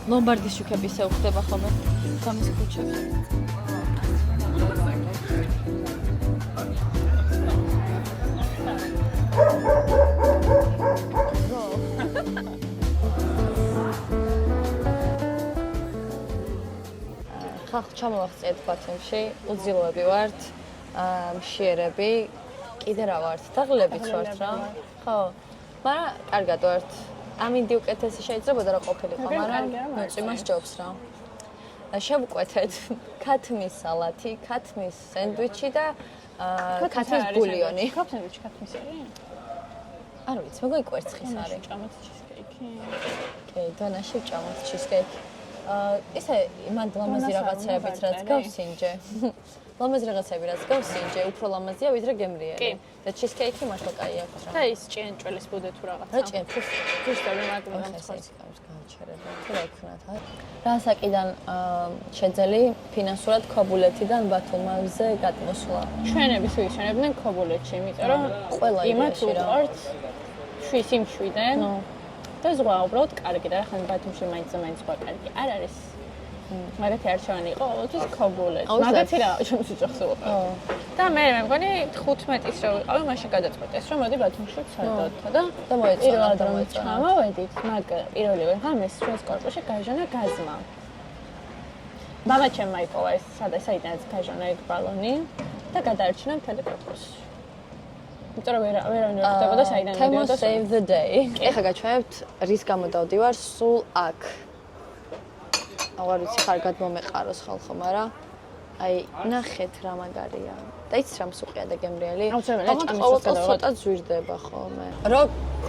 ლომბარდის შუქები ისე უხდება ხოლმე გამის ქუჩებში. ხალხ ჩამოვახციეთ ბათუმში, უძილოები ვართ, მშიერები, კიდე რა ვართ, დაღლებიც ვართ რა. ხო. მაგრამ კარგად ვართ. ამინდი უკეთესი შეიძლებოდა რა ყოფილიყო, მაგრამ მოწიმას ჯობს რა. შევუკვეთეთ ქათმის სალათი, ქათმის სენდვიჩი და ქათმის ბულიონი. სენდვიჩი ქათმის არის? არ ვიცი, მეგონი კვერცხის არის. ჭამოთ ჩიზკეიკი. კი, დანაში ჭამოთ ჩიზკეიკი. ისე მანდ ლამაზი რაღაცეებიც რაც გავს ინჯე. ლამაზი რაღაცები რაც გავს ინჯე, უფრო ლამაზია ვიდრე გემრიელი. და ჩიზკეიკი მართლა კაი აქვს რა. და ის ჭიანჭველის ბუდე თუ რაღაცა. რა ჭიან? ფუსტები მაგდრიდან ხარს გააჩერება. თუ რა იქნათ? რა საკიდან შეძელი ფინანსურად ქობულეთიდან ბათუმზე გადმოსვლა? ჩვენები ვისვენებდნენ ქობულეთში, იმიტომ რომ ყველა იმათ უყვართ შვის იმშვიდენ. და ზღვა უბრალოდ კარგი და ხან ბათუმში მაინც ზღვა კარგი არ არის. მაგათი არჩევანი იყო ყოველთვის ქობულეთი. მაგათი რა ჩემს უძახს უყო. და მე მგონი 15-ის რო ვიყავი, მაშინ გადაწყვეტეს რომ მოდი ბათუმში ვცადოთ და მოეწონა რომ ჩამოვედით, მაგ პირველივე ღამეს ჩვენს კორპუსში გაჟონა გაზმა. მამაჩემ მაიპოვა ეს საიდანაც გაჟონა ეგ ბალონი და გადაარჩინა მთელი კორპუსი. იმიტომ რომ ვერავინ არ ხდებოდა საიდან მიდიოდა. Save the day. ეხლა გაჩვენებთ რის გამო დავდივარ სულ აქ. აღარ ვიცი ხარგად მომეყაროს ხალხო, მაგრამ აი ნახეთ რა მაგარია. და იცი რა მსუყია და გემრიელი. ყოველთვის ცოტა ზვირდება ხოლმე. რო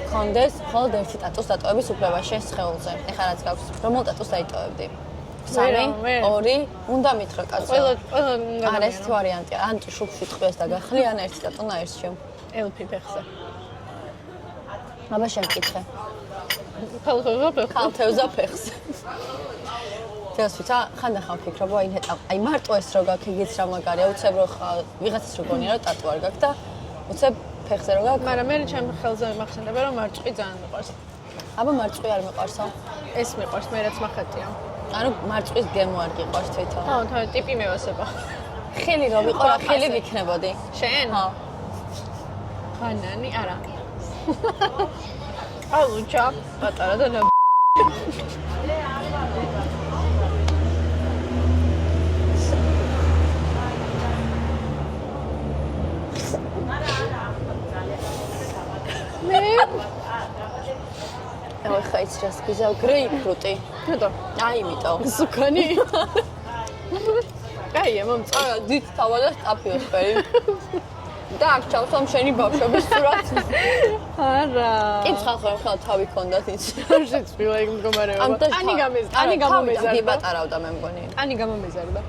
გქონდეს მხოლოდ ერთი ტატუს დატოვების უფლება შენ სხეულზე. ეხლა რაც გაქვს, რომელ ტატუს დაიტოვებდი? 3, 2, უნდა მითხრა კაცო. ყველა არა ეს ვარიანტია. ან შუბში ტყვიას დაგახლი, ან ერთი ტატუ ნაირსში. ელფი ფეხზე. აბა შევკითხე. ქალთევზა ფეხზე. თეოსვიცა ხანდახან ვფიქრობ, აი მარტო ეს რო გაქვს, იგიც რა მაგარია, უცებ რო ვიღაცას რო გონია რომ ტატუ არ გაქვს და უცებ ფეხზე რო გაქვს. მაგრამ მე ჩემ ხელზე მახსენდება რომ მარწყვი ძალიან მიყვარს. აბა მარწყვი არ მიყვარსო? ეს მიყვარს, მე რაც მახატია. ანუ მარწყვის გემო არ გიყვარს თვითონ. ხო, თან ტიპი მევასება. ხელი რო ვიყო, რა ხელი ვიქნებოდი? შენ? ხო. ბანანი, არა. ალუჩა, პატარა და ой, ხაიც რას გიზავ გრეიპფრუტი. რატო? აი, იმიტომ. სუკანი. კაია, მომწა. არა, დიდ თავა და სტაფილოსფერი. და აქ ჩავსვამ შენი ბავშვების სურათს. არა. კითხ ხალხო, ხალ თავი ქონდათ იცი. არ შეცვილა ეგ მდგომარეობა. ტანი გამომეზარდა. ანი პატარავდა მე მგონი. ტანი გამომეზარდა.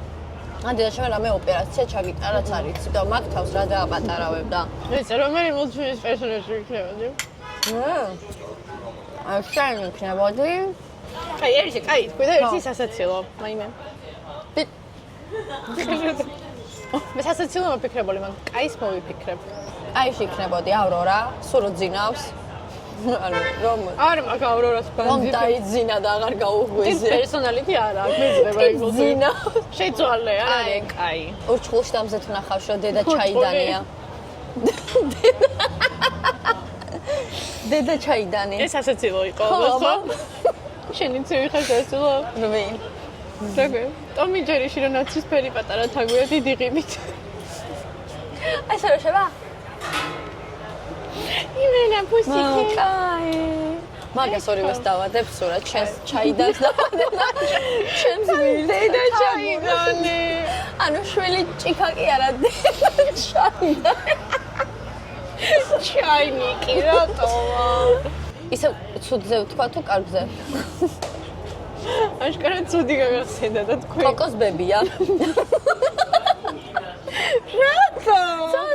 ანდი და შენ რამე ოპერაცია ჩაგიტარაც არის და მაგ თავს რა დააპატარავებდა. ვიცი, რომელი მულტფილმის პერსონაჟი იქნებოდი? შენ იქნებოდი? აი, ერთი, კაი, თქვი და ერთი სასაცილო, მაიმე. მე სასაცილო მოფიქრებული, მაგრამ კაის მოვიფიქრებ. კაიში იქნებოდი ავრორა, სულ ძინავს. ანუ რომ არ მაგ ავრორას ბანდი. რომ დაიძინა და აღარ გაუღვიზე. პერსონალიტი არა, აქ მეძება ეგ ძინა. შეძვალე, არა არის კაი. ურჩხულში დამზეთ ნახავს რომ დედა ჩაიდანია. დედა ჩაიდანი. ეს სასაცილო იყო, ხო? შენი ცივი ხარ სასაცილო? რვინ. როგორ? ტომი ჯერიში რომ ნაცრისფერი პატარა თაგვია დიდი ღიმით. აი სა რა შევა? იმენა პუსიკი. კაი. მაგას ორივეს დავადებ სურათ, შენს ჩაიდანს დავადებ. ჩემს დედა ჩაიდანი. ანუ შვილი ჭიქა კი არა, დედა ჩაიდანი. ჩაინიკი რატოა? ისე ცუდზე ვთქვა თუ კარგზე? აშკარად ცუდი გაგახსენდა და თქვი. კოკოს ბებია. რატო?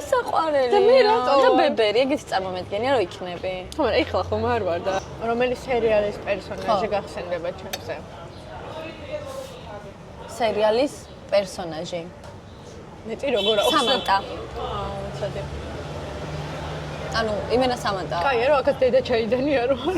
საყვარელი. და მე რატო? და ბებერი, ეგეთი წარმომედგენია რომ იქნები. ხო, მაგრამ ეხლა ხომ არ ვარ და რომელი სერიალის პერსონაჟი გახსენდება ჩემზე? სერიალის პერსონაჟი. მეტი როგორ აქვს? სამანტა. ცოტა. ანუ იმენა სამანტა. კაი, რა აქაც დედა ჩაიდანი არ ვარ.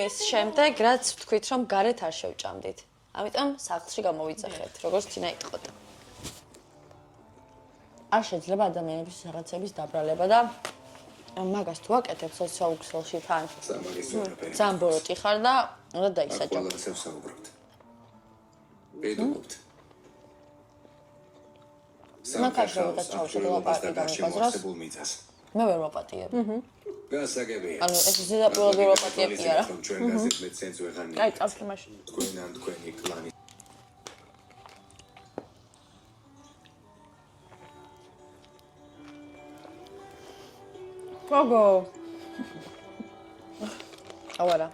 იმის შემდეგ, რაც ვთქვით, რომ გარეთ არ შევჭამდით. ამიტომ სახლში გამოვიძახეთ, როგორც წინა იტყოდა. არ შეიძლება ადამიანების რაღაცების დაბრალება და მაგას თუ აკეთებ სოციალურ თან. ძალიან ბოროტი ხარ და უნდა დაისაჯო. ყველასევ საუბრობთ. ვიდეობთ. მაგაშოვდა ჩავშვა ლაპარაკი გამიყვაზროს. მე ვერ ვაპატიებ. გასაგებია. ანუ ეს ზედაპირულად ვერ ვაპატიებ კი არა. ჩვენ გასეთ მე ცენს ვეღანი. კაი, წავშლი მაშინ. თქვენ ან თქვენი კლანი. გოგო. ავარა.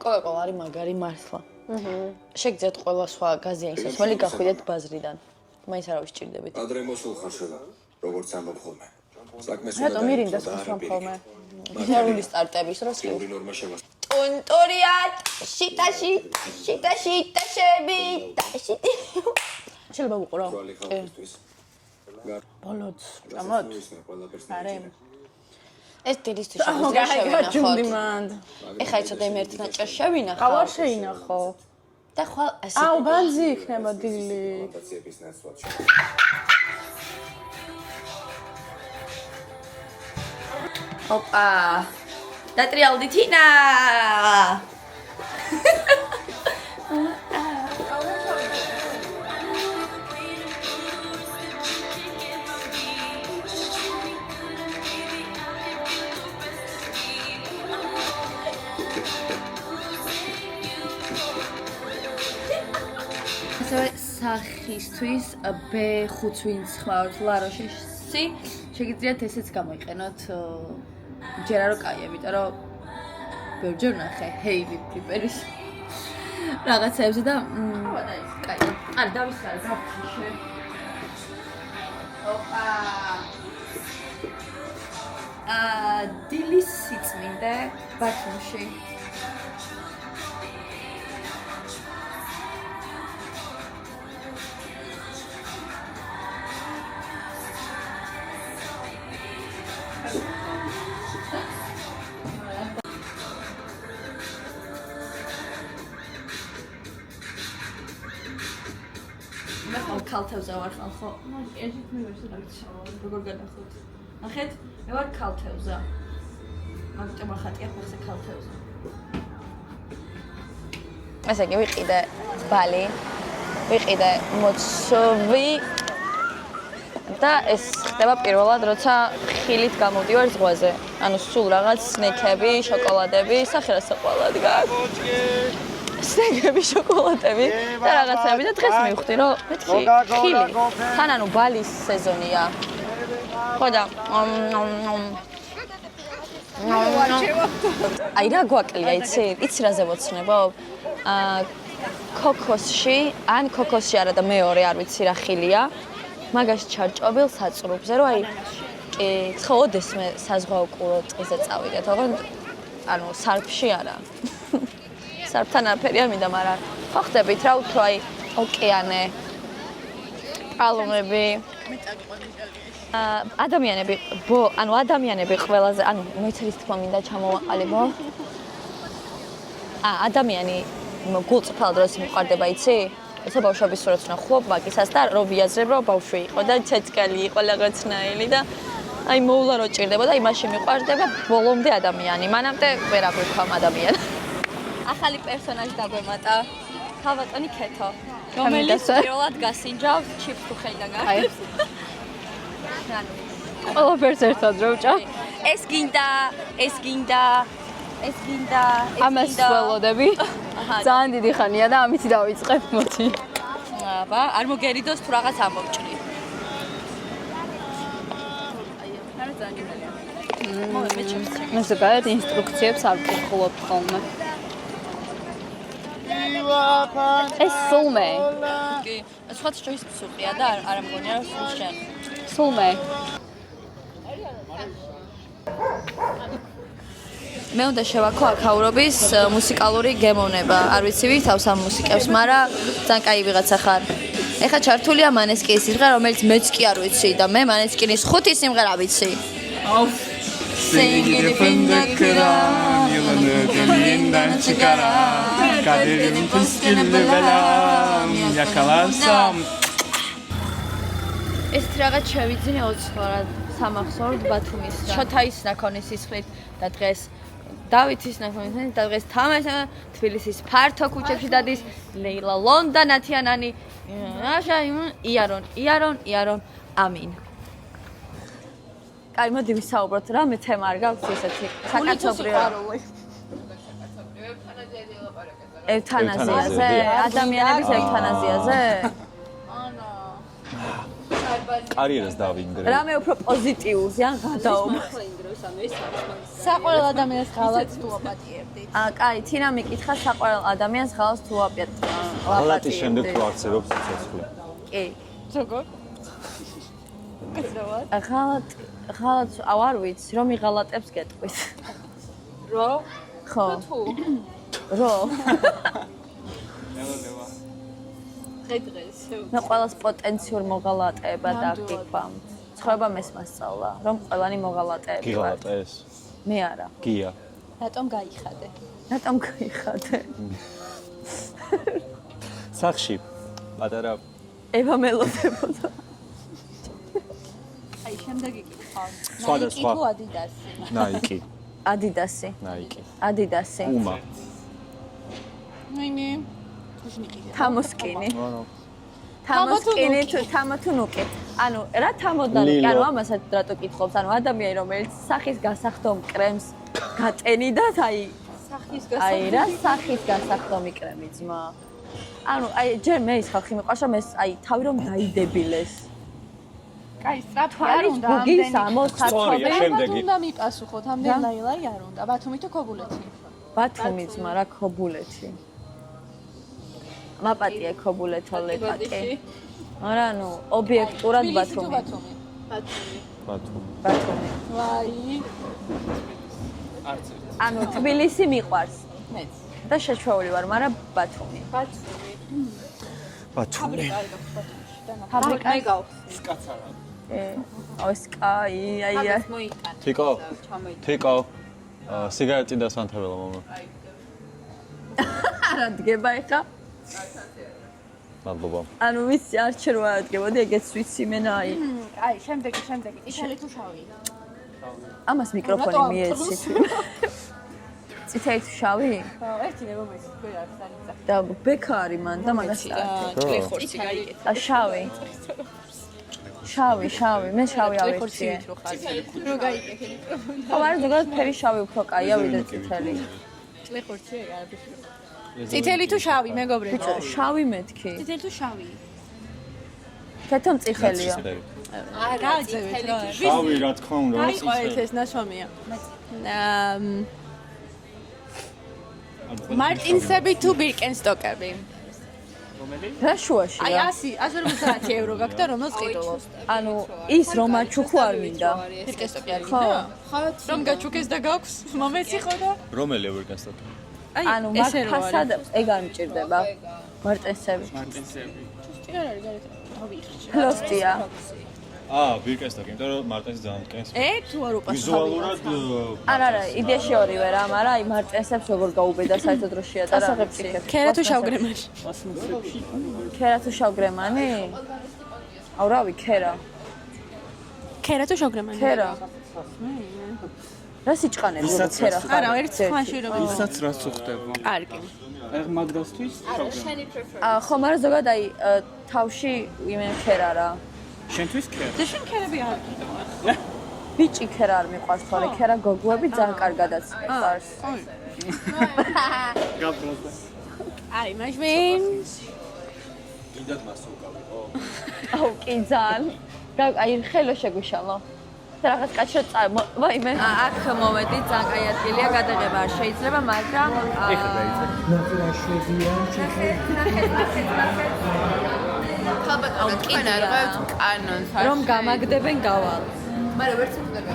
კოკაკოლა არის მაგარი მართლა. შეგძეთ ყველა სხვა გაზიანი სასმელი გახვიდეთ ბაზრიდან. მაინც არავის ჭირდებით. ადრე მოსულ ხარ შევა. როგორც ამბობ ხოლმე. საქმეს რატომ ირინდას ხსვამ ხოლმე? ნერვული სტარტების დროს კი. ორი ნორმა შევა. ტუნტურიად შიტაში შიტაშები შიტი. შეიძლება ვუყურო. ბრალი ხალხისთვის. ბოლოც ჭამოთ. არე. ეს დილისთვის შეგვიძლია შევინახოთ. მანდ. ეხლა იცოდე მე ერთ ნაჭერ შევინახავ. ყავარ შეინახო. და ხვალ ასე. აუ, ბანძი იქნება დილი. ფანტაზიების ნაცვლად. ოპა. დატრიალდი თინა. სახისთვის B5 ვინც ხმართ ლაროშში შეგიძლიათ ესეც გამოიყენოთ ჯერ არ კაია, იმიტომ რომ ბევრჯერ ნახე ჰეივი პრიპერის რაღაცებზე და კაი. არა, დავისხარე, გავხიშე. ოპა. დილის სიწმინდე ბათუმში. ქალთევზე ვარ ხო? ეჟით მე ვერ შევარჩა. როგორ განახოთ? ნახეთ, მე ვარ ქალთევზა. მაგიტომ ახატია ხოხზე ქალთევზა. ესე იგი ვიყიდე ბალი. ვიყიდე მოცვი და ეს ხდება პირველად, როცა ხილით გამოდივარ ზღვაზე. ანუ სულ რაღაც სნექები, შოკოლადები, სახერას საყვალად გაქვს. სნექები, შოკოლადები და რაღაცები და დღეს მივხვდი, რომ მეთქი ხილი. თან ანუ ბალის სეზონია. ხო და აი რა გვაკლია, იცი რაზე ვოცნებობ? ქოქოსში, ან ქოქოსში არა და მეორე არ ვიცი რა ხილია. მაგაში ჩარჭობილ საწრუბზე, რომ აი კი, ხოდეს მე საზღვაო კურო ტყეზე წავიდეთ, ოღონდ ანუ სარფში არა. სარფთან არაფერი არ მინდა, მაგრამ ხო ხდებით რა უფრო აი ოკეანე, პალმები. ადამიანები, ანუ ადამიანები ყველაზე, ანუ მეცრის თქმა მინდა ჩამოვაყალიბო. ადამიანი გულწრფელ დროს მიყვარდება, იცი? ესე ბავშვების სურათს ვნახულობ მაგისას და რო ვიაზრებ, რომ ბავშვი იყო და ცეცხალი იყო რაღაცნაირი და აი მოვლა რო ჭირდება და იმაში მიყვარდება ბოლომდე ადამიანი. მანამდე ვერ აღვიქვა ადამიანი. ახალი პერსონაჟი დაგვემატა. ქალბატონი ქეთო, რომელიც პირველად გასინჯავს ჩიპს თუ ხელიდან გაყევს. ყველაფერს ერთად რო ვჭა. ეს გინდა, ეს გინდა, ეს გინდა, ეს ამას ველოდები. ძალიან დიდი ხანია და ამით დავიწყებ, მოდი. აბა, არ მოგერიდოს თუ რაღაც ამოვჭრი. არა ძალიან გემელია. მე ჩემს მე ზოგადად ინსტრუქციებს არ ვკითხულობ ხოლმე. ეს სულმე. კი, სხვა შორის სულყია და არ მგონია რომ სულ შენ. სულმე. მე უნდა შევაქო აქაურობის მუსიკალური გემოვნება. არ ვიცი ვითავს ამ მუსიკებს, მაგრამ ძალიან კაი ვიღაცა ხარ. ეხლა ჩართულია მანესკინის სიმღერა, რომელიც მეც კი არ ვიცი და მე მანესკინის 5 სიმღერა ვიცი. Singing in the Quran, you'll know the linda chicara. Kaderim tuskin levelam, yakalarsam. ეს რაღაც შევიძინე 20 სამახსოვრდ ბათუმის. შოთაის ნაქონის სისხლით და დღეს დავითის ნაქონის და დღეს თამაშა თბილისის ფართო ქუჩებში დადის ლეილა ლონდა ნათიანანი იარონ ამინ. კაი, მოდი ვისაუბროთ, რამე თემა არ გაქვს ესეთი საკაცობრიო. ევთანაზიაზე, ადამიანების ევთანაზიაზე? კარიერას დავინგრე. რამე უფრო პოზიტიურზე ან გადაობა. საყვარელ ადამიანს ღალატს თუ აპატიებდით? კაი, თინა მიკითხა საყვარელ ადამიანს ღალატს თუ აპატიებდით? ღალატის შემდეგ თუ აქცევებს სიცოცხლე. კი. როგორ? ღალატს არ ვიცი, რომ იღალატებს გეტყვით. რო? ხო. თუ? რო. დღეს. მე ყველას პოტენციურ მოღალატეებად აღიქვამ. ცხოვრება მესმასწავლა, რომ ყველანი მოღალატეები ვართ. გიღალატეს? მე არა. გია. რატომ გაიხადე? რატომ გაიხადე? სახში პატარა ევა მელოდებოდა. აი, შემდეგი კითხვა. სხვადასხვა. თუ ადიდასი? ნაიკი. ადიდასი. ნაიკი. ადიდასი. უმა. ნაინი. თუშნიკი. თამოსკინი. ანუ თამოსკინი თუ თამათუნუკი. ანუ რა თამოდანი? ანუ ამასაც რატო კითხობს? ანუ ადამიანი რომელიც სახის გასახდომ კრემს გატენიდათ, აი სახის აი რა სახის გასახდომი კრემი ძმა. ანუ აი ჯერ მე ის ხალხი მიყვარს რომ ეს აი თავი რომ დაიდებილეს. კაი, სტრაფი არ თვალის უნდა ბუგის ამდენი. ამოსათხოვე. შემდეგი. უნდა მიპასუხოთ, ამდენი ლაილაი არ უნდა. ბათუმი თუ ქობულეთი? ბათუმი ძმა რა ქობულეთი. მაპატია ქობულეთო ლეპატი. არა ნუ ობიექტურად ბათუმი. ბათუმი. ბათუმი. ვაი. ანუ თბილისი მიყვარს მეც. და შეჩვეული ვარ, მაგრამ ბათუმი. ბათუმი. ფაბრიკა მე გავხსნი. ეს კაი, აი აი. მოიტანე. თიკო. თიკო. სიგარეტი და სანთებელა მამა. არა დგება ეხა. მადლობა. ანუ ვიცი არჩერ ვარ დგებოდი, ეგეც ვიცი მენა აი. აი, შემდეგი. წითელი თუ შავი? ამას მიკროფონი მიეცით. წითელი თუ შავი? ხო, ერთი ნებობეს თქვი არის სანიცა. და ბექარი მან და მაგას აკეთე. კლეხორცი გაიგეთ. ა შავი. შავი, მე შავი ავერჩიე. რო გაიგეთ მიკროფონი. ხო, მაგრამ ზოგადად ფერი შავი უფრო კაია ვიდრე წითელი. კლეხორცი არის. წითელი თუ შავი, მეგობრებო? ბიჭო, შავი მეთქი. წითელი თუ შავი? თეთრ წიხელია. გააძევეთ რა. შავი რა თქმა უნდა. აი, ყოველთვის ეს ნაშრომია. მარტინსები თუ ბირკენსტოკები? რა შუაში აი რა? 150 евро გაქვს და რომელს ყიდულობ? ანუ ის რომ აჩუქო არ მინდა. ბირკენსტოკი არ ხო. რომ გაჩუქეს და გაქვს? მომეცი ხო და? რომელი ვერკენსტოკი? ანუ მაგ ფასად ეგ არ მჭირდება. მარტენსები. ჩუსტი არ არის გარეთ. დავიხჭე. ფლოსტია. ვერკენსტოკი, იმიტომ რომ მარტენს ძალიან მკენს. თუ არ უპასუხავ. ვიზუალურად არა, იდეაში ორივე რა, მაგრამ აი მარტენსებს როგორ გაუბედა საერთოდ რო შეატარა. ქერა თუ შავგრემანი? ქერა თუ შავგრემანი? აუ რავი, ქერა. ქერა თუ შავგრემანი? ქერა. რა სიჭყანები რო ქერა ხარ? არა, ერთ სხვაში რომ ისაც რაც უხდება. კარგი. აი მაგდასთვის ხო, მაგრამ ზოგადად აი თავში იმენ ქერა რა. შენთვის ქერა. და შენ ქერები არ გიყავს? ბიჭი ქერა არ მიყვარს, თორე ქერა გოგოები ძალიან კარგადაც მიყვარს. გაბრუნდა. აი, მაშინ კიდათ მას უკავიყო. აუ კი ძალიან. აი ხელო შეგვიშალო. და რაღაც კაცრო ვაიმე. აქ მომედი ძალიან კაი ადგილია, გადაღება არ შეიძლება, მაგრამ ხალბატონო თქვენ არ ღვევთ კანონს რომ გამაგდებენ გავალ. მაგრამ ვერც უხდება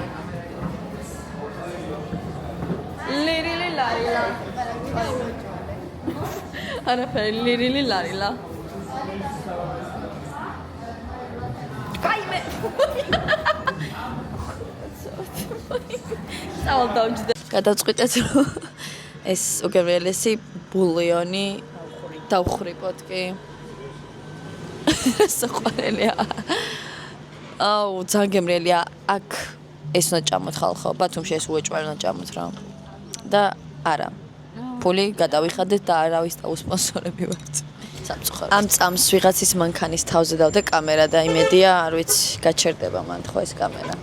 ლირილი ლარილა. არაფერი ლირილი ლარილა. ვაიმე. დავჯდე. გადავწყვიტეთ რომ ეს უგემრიელესი ბულიონი დავხვრიბოთ კი. საყვარელია. აუ ძალიან გემრიელია. აქ ეს უნდა ჭამოთ ხალხო, ბათუმში ეს უეჭვარი უნდა ჭამოთ რა. და არა. ფული გადავიხადეთ და არავის დაუსპონსორები ვართ. სამწუხაროდ. ამ წამს ვიღაცის მანქანის თავზე დავდე კამერა და იმედია, არ ვიცი, გაჩერდება მან ხო ეს კამერა.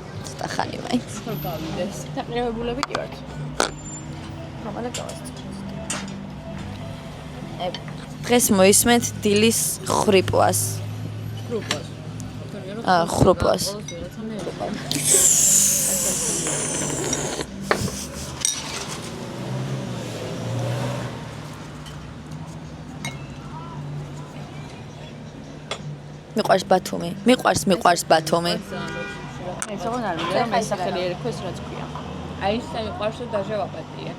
ცოტა ხანი მაინც. ხო გავიდეს დაყრევებულები კი ვართ რომანა გავასწრებ. დღეს მოისმენთ დილის ხრიპვას. გრუპას ხრუპვას. მიყვარს ბათუმი. მიყვარს ბათუმი. ეს აღარ არის რომ ეს სახელი ერქოს რაც ქვია აი ეს მიყვარს და დაჟე ვაპატიე